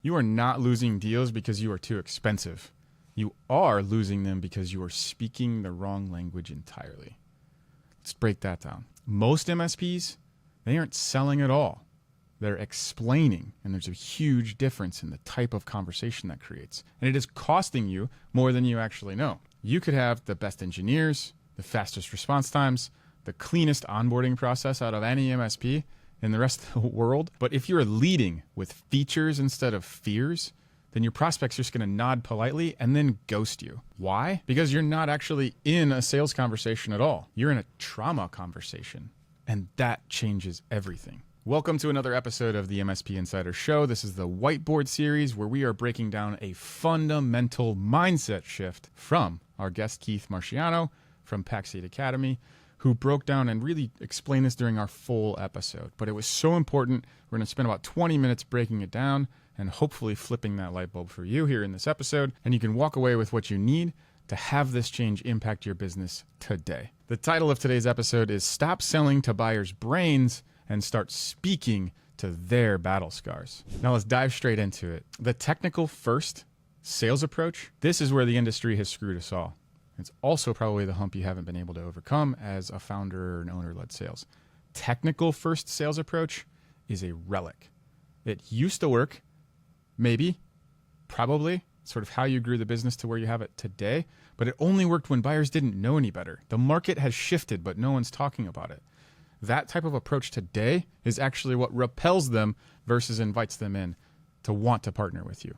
You are not losing deals because you are too expensive. You are losing them because you are speaking the wrong language entirely. Let's break that down. Most MSPs, they aren't selling at all. They're explaining, and there's a huge difference in the type of conversation that creates. And it is costing you more than you actually know. You could have the best engineers, the fastest response times, the cleanest onboarding process out of any MSP in the rest of the world. But if you're leading with features instead of fears, then your prospects are just going to nod politely and then ghost you. Why? Because you're not actually in a sales conversation at all. You're in a trauma conversation, and that changes everything. Welcome to another episode of the MSP Insider Show. This is the whiteboard series where we are breaking down a fundamental mindset shift from our guest Keith Marciano from Packseat Academy, who broke down and really explained this during our full episode. But it was so important, we're going to spend about 20 minutes breaking it down and hopefully flipping that light bulb for you here in this episode. And you can walk away with what you need to have this change impact your business today. The title of today's episode is Stop Selling to Buyers' Brains and Start Speaking to Their Battle Scars. Now let's dive straight into it. The technical first sales approach, this is where the industry has screwed us all. It's also probably the hump you haven't been able to overcome as a founder or an owner-led sales. Technical first sales approach is a relic. It used to work, maybe, probably, sort of how you grew the business to where you have it today, but it only worked when buyers didn't know any better. The market has shifted, but no one's talking about it. That type of approach today is actually what repels them versus invites them in to want to partner with you.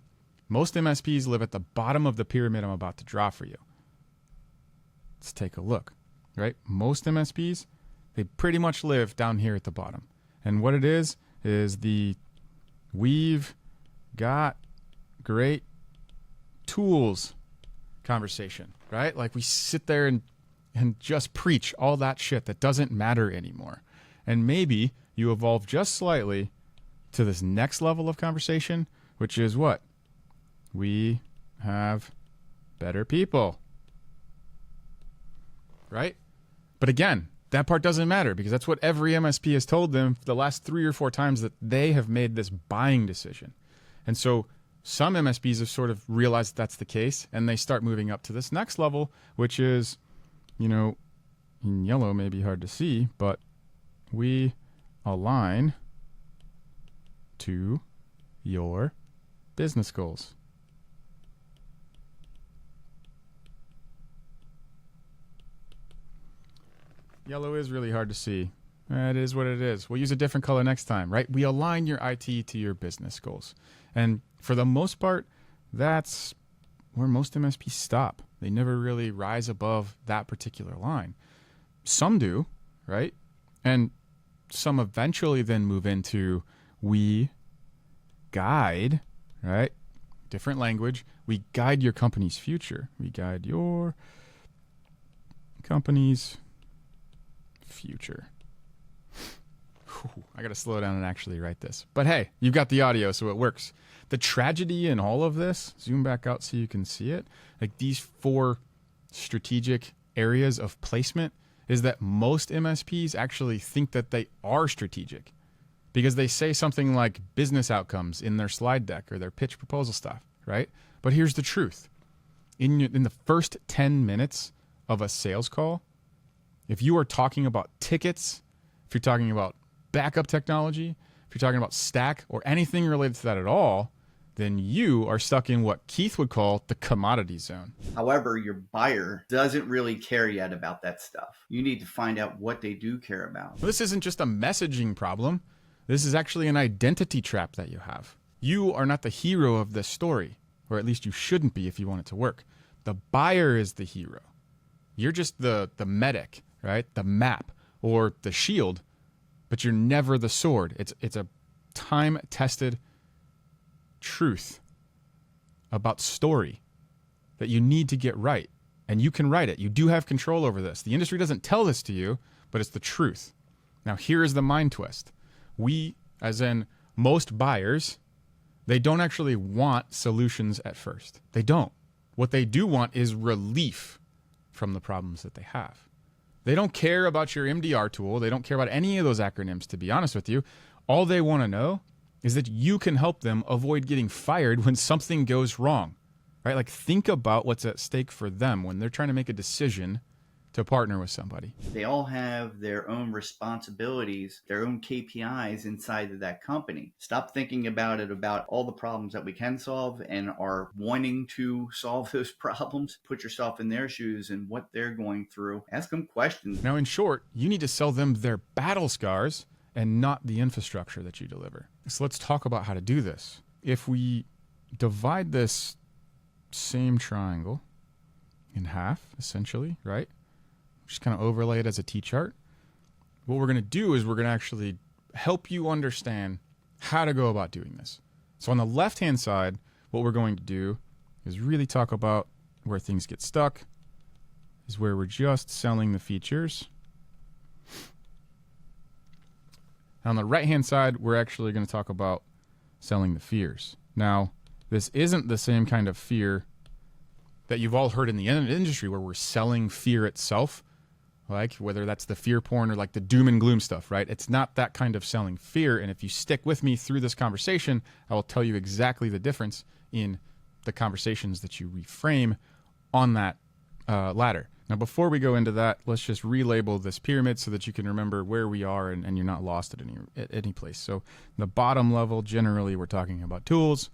Most MSPs live at the bottom of the pyramid I'm about to draw for you. Let's take a look, right? Most MSPs, they pretty much live down here at the bottom. And what it is the we've got great tools conversation, right? Like we sit there and just preach all that shit that doesn't matter anymore. And maybe you evolve just slightly to this next level of conversation, which is what? We have better people. Right? But again, that part doesn't matter because that's what every MSP has told them for the last 3 or 4 times that they have made this buying decision. And so some MSPs have sort of realized that's the case and they start moving up to this next level, which is, in yellow may be hard to see, but we align to your business goals. Yellow is really hard to see. It is what it is. We'll use a different color next time, right? We align your IT to your business goals. And for the most part, that's where most MSPs stop. They never really rise above that particular line. Some do, right? And some eventually then move into we guide, right? Different language. We guide your company's future. We guide your company's future. I got to slow down and actually write this. But hey, you've got the audio, so it works. The tragedy in all of this, zoom back out so you can see it, like these 4 strategic areas of placement, is that most MSPs actually think that they are strategic because they say something like business outcomes in their slide deck or their pitch proposal stuff, right? But here's the truth. In the first 10 minutes of a sales call, if you are talking about tickets, if you're talking about backup technology, if you're talking about stack or anything related to that at all, then you are stuck in what Keith would call the commodity zone. However, your buyer doesn't really care yet about that stuff. You need to find out what they do care about. Well, this isn't just a messaging problem. This is actually an identity trap that you have. You are not the hero of this story, or at least you shouldn't be if you want it to work. The buyer is the hero. You're just the medic, right? The map or the shield, but you're never the sword. It's a time-tested truth about story that you need to get right. And you can write it. You do have control over this. The industry doesn't tell this to you, but it's the truth. Now, here is the mind twist. We, as in most buyers, they don't actually want solutions at first. They don't. What they do want is relief from the problems that they have. They don't care about your MDR tool. They don't care about any of those acronyms, to be honest with you. All they want to know is that you can help them avoid getting fired when something goes wrong, right? Like think about what's at stake for them when they're trying to make a decision to partner with somebody. They all have their own responsibilities, their own KPIs inside of that company. Stop thinking about it, about all the problems that we can solve and are wanting to solve those problems. Put yourself in their shoes and what they're going through. Ask them questions. Now, in short, you need to sell them their battle scars and not the infrastructure that you deliver. So let's talk about how to do this. If we divide this same triangle in half, essentially, right? Just kind of overlay it as a T-chart. What we're going to do is we're going to actually help you understand how to go about doing this. So on the left-hand side, what we're going to do is really talk about where things get stuck, is where we're just selling the features. On the right-hand side, we're actually going to talk about selling the fears. Now, this isn't the same kind of fear that you've all heard in the industry where we're selling fear itself, like whether that's the fear porn or like the doom and gloom stuff, right? It's not that kind of selling fear. And if you stick with me through this conversation, I will tell you exactly the difference in the conversations that you reframe on that ladder. Now, before we go into that, let's just relabel this pyramid so that you can remember where we are and you're not lost at any place. So the bottom level, generally, we're talking about tools.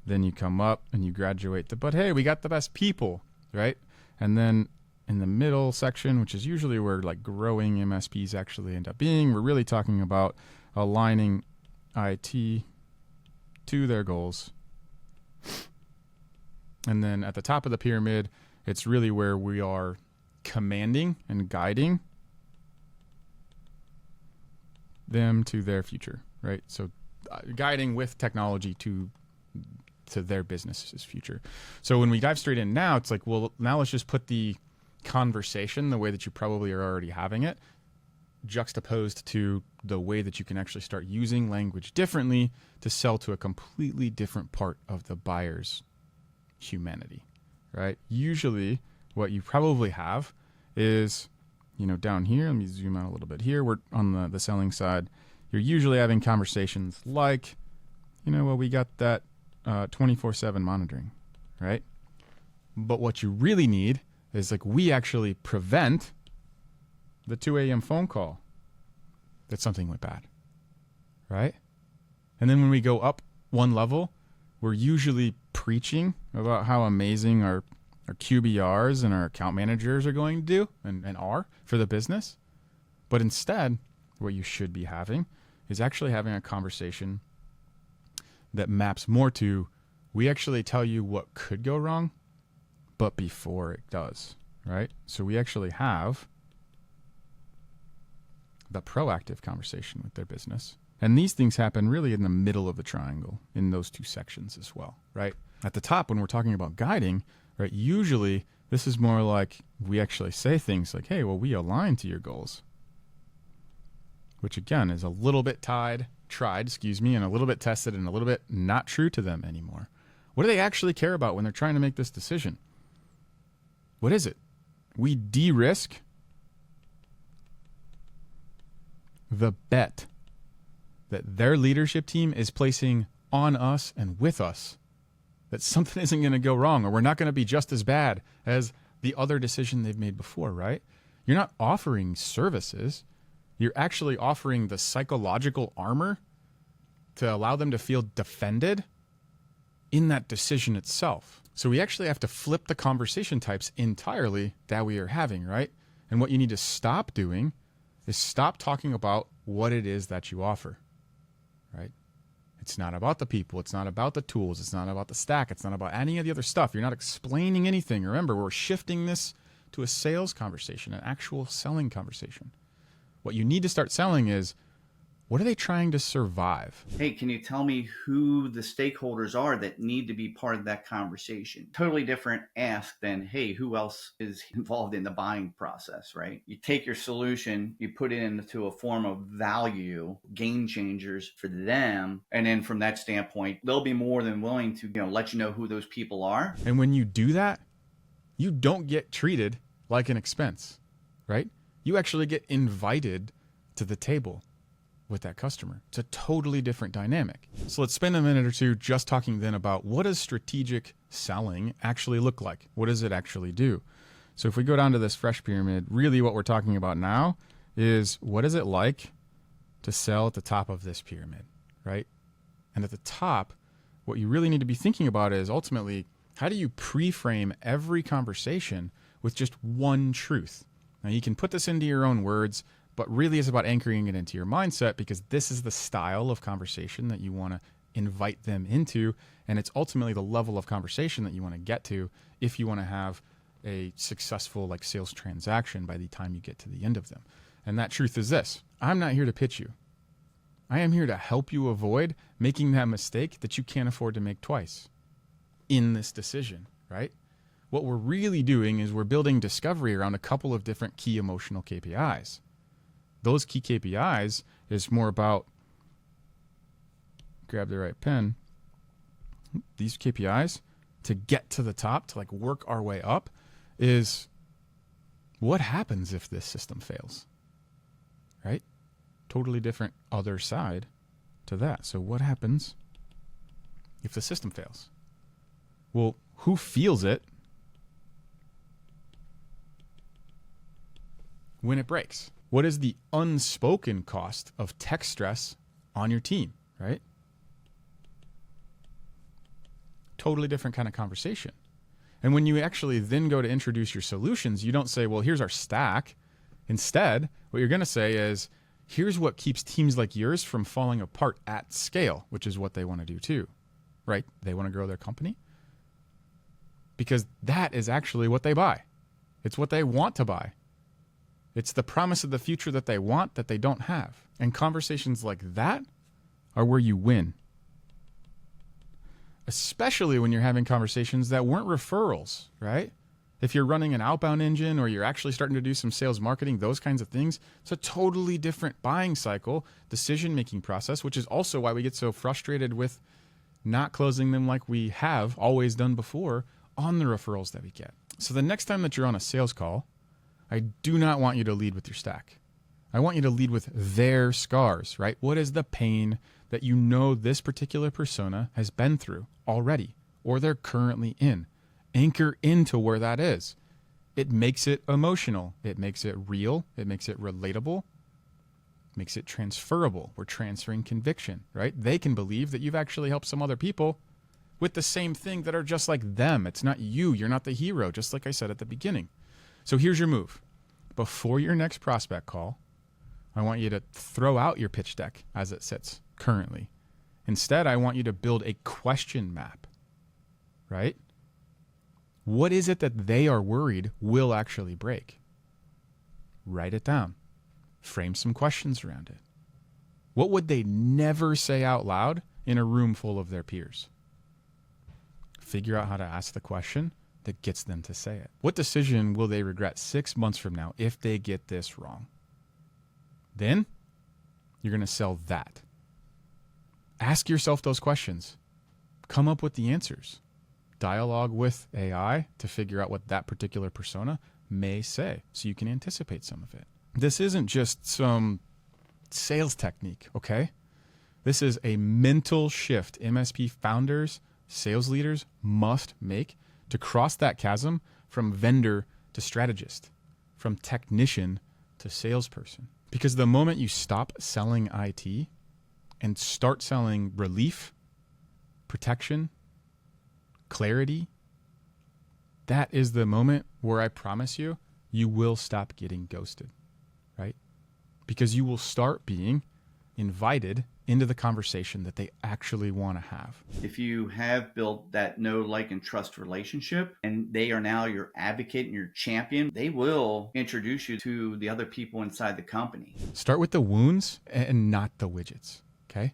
Then you come up and you graduate to, but hey, we got the best people, right? And then in the middle section, which is usually where like growing MSPs actually end up being, we're really talking about aligning IT to their goals. And then at the top of the pyramid, it's really where we are commanding and guiding them to their future, right? So guiding with technology to their business's future. So when we dive straight in now, it's like, well, now let's just put the conversation the way that you probably are already having it, juxtaposed to the way that you can actually start using language differently to sell to a completely different part of the buyer's humanity, right? Usually what you probably have is, you know, down here, let me zoom out a little bit here. We're on the selling side. You're usually having conversations like, you know, well, we got that 24/7 monitoring, right? But what you really need is like, we actually prevent the 2 a.m. phone call that something went bad, right? And then when we go up one level, we're usually preaching about how amazing our QBRs and our account managers are going to do and are for the business. But instead, what you should be having is actually having a conversation that maps more to, we actually tell you what could go wrong, but before it does, right? So we actually have the proactive conversation with their business. And these things happen really in the middle of the triangle in those two sections as well, right? At the top, when we're talking about guiding, right, usually this is more like we actually say things like, hey, well, we align to your goals, which again is a little bit tried, and a little bit tested and a little bit not true to them anymore. What do they actually care about when they're trying to make this decision? What is it? We de-risk the bet that their leadership team is placing on us and with us, that something isn't going to go wrong, or we're not going to be just as bad as the other decision they've made before, right? You're not offering services. You're actually offering the psychological armor to allow them to feel defended in that decision itself. So we actually have to flip the conversation types entirely that we are having, right? And what you need to stop doing is stop talking about what it is that you offer, right? It's not about the people. It's not about the tools. It's not about the stack. It's not about any of the other stuff. You're not explaining anything. Remember, we're shifting this to a sales conversation, an actual selling conversation. What you need to start selling is, what are they trying to survive? Hey, can you tell me who the stakeholders are that need to be part of that conversation? Totally different ask than, hey, who else is involved in the buying process, right? You take your solution, you put it into a form of value, game changers for them. And then from that standpoint, they'll be more than willing to, let you know who those people are. And when you do that, you don't get treated like an expense, right? You actually get invited to the table. with that customer. It's a totally different dynamic. So let's spend a minute or two just talking then about what does strategic selling actually look like? What does it actually do? So if we go down to this fresh pyramid, really what we're talking about now is what is it like to sell at the top of this pyramid, right? And at the top, what you really need to be thinking about is ultimately, how do you pre-frame every conversation with just one truth? Now you can put this into your own words, but really it's about anchoring it into your mindset, because this is the style of conversation that you want to invite them into. And it's ultimately the level of conversation that you want to get to if you want to have a successful like sales transaction by the time you get to the end of them. And that truth is this: I'm not here to pitch you. I am here to help you avoid making that mistake that you can't afford to make twice in this decision, right? What we're really doing is we're building discovery around a couple of different key emotional KPIs. Those key KPIs is more about, grab the right pen, these KPIs to get to the top, to like work our way up, is what happens if this system fails, right? Totally different other side to that. So what happens if the system fails? Well, who feels it when it breaks? What is the unspoken cost of tech stress on your team, right? Totally different kind of conversation. And when you actually then go to introduce your solutions, you don't say, well, here's our stack. Instead, what you're going to say is, here's what keeps teams like yours from falling apart at scale, which is what they want to do too, right? They want to grow their company because that is actually what they buy. It's what they want to buy. It's the promise of the future that they want that they don't have. And conversations like that are where you win. Especially when you're having conversations that weren't referrals, right? If you're running an outbound engine or you're actually starting to do some sales marketing, those kinds of things, it's a totally different buying cycle, decision-making process, which is also why we get so frustrated with not closing them like we have always done before on the referrals that we get. So the next time that you're on a sales call, I do not want you to lead with your stack. I want you to lead with their scars, right? What is the pain that you know this particular persona has been through already, or they're currently in? Anchor into where that is. It makes it emotional. It makes it real. It makes it relatable. It makes it transferable. We're transferring conviction, right? They can believe that you've actually helped some other people with the same thing that are just like them. It's not you. You're not the hero, just like I said at the beginning. So here's your move. Before your next prospect call, I want you to throw out your pitch deck as it sits currently. Instead, I want you to build a question map, right? What is it that they are worried will actually break? Write it down. Frame some questions around it. What would they never say out loud in a room full of their peers? Figure out how to ask the question that gets them to say it. What decision will they regret 6 months from now if they get this wrong? Then you're going to sell that. Ask yourself those questions. Come up with the answers. Dialogue with AI to figure out what that particular persona may say so you can anticipate some of it. This isn't just some sales technique, okay? This is a mental shift MSP founders, sales leaders must make to cross that chasm from vendor to strategist, from technician to salesperson. Because the moment you stop selling IT and start selling relief, protection, clarity, that is the moment where I promise you, you will stop getting ghosted, right? Because you will start being invited into the conversation that they actually want to have. If you have built that know, like, and trust relationship, and they are now your advocate and your champion, they will introduce you to the other people inside the company. Start with the wounds and not the widgets, okay?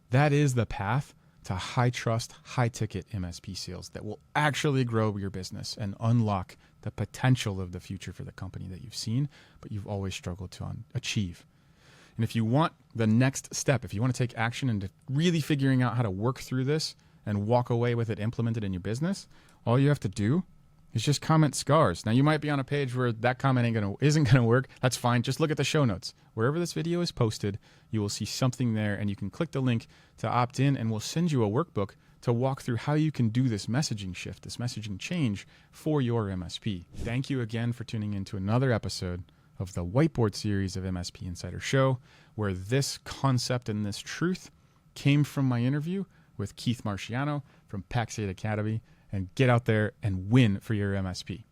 That is the path to high trust, high ticket MSP sales that will actually grow your business and unlock the potential of the future for the company that you've seen, but you've always struggled to achieve. And if you want the next step, if you want to take action into really figuring out how to work through this and walk away with it implemented in your business, all you have to do is just comment scars. Now, you might be on a page where that comment isn't gonna work. That's fine. Just look at the show notes. Wherever this video is posted, you will see something there, and you can click the link to opt in, and we'll send you a workbook to walk through how you can do this messaging shift, this messaging change for your MSP. Thank you again for tuning in to another episode of the Whiteboard series of MSP Insider Show, where this concept and this truth came from my interview with Keith Marciano from Pax8 Academy. And get out there and win for your MSP.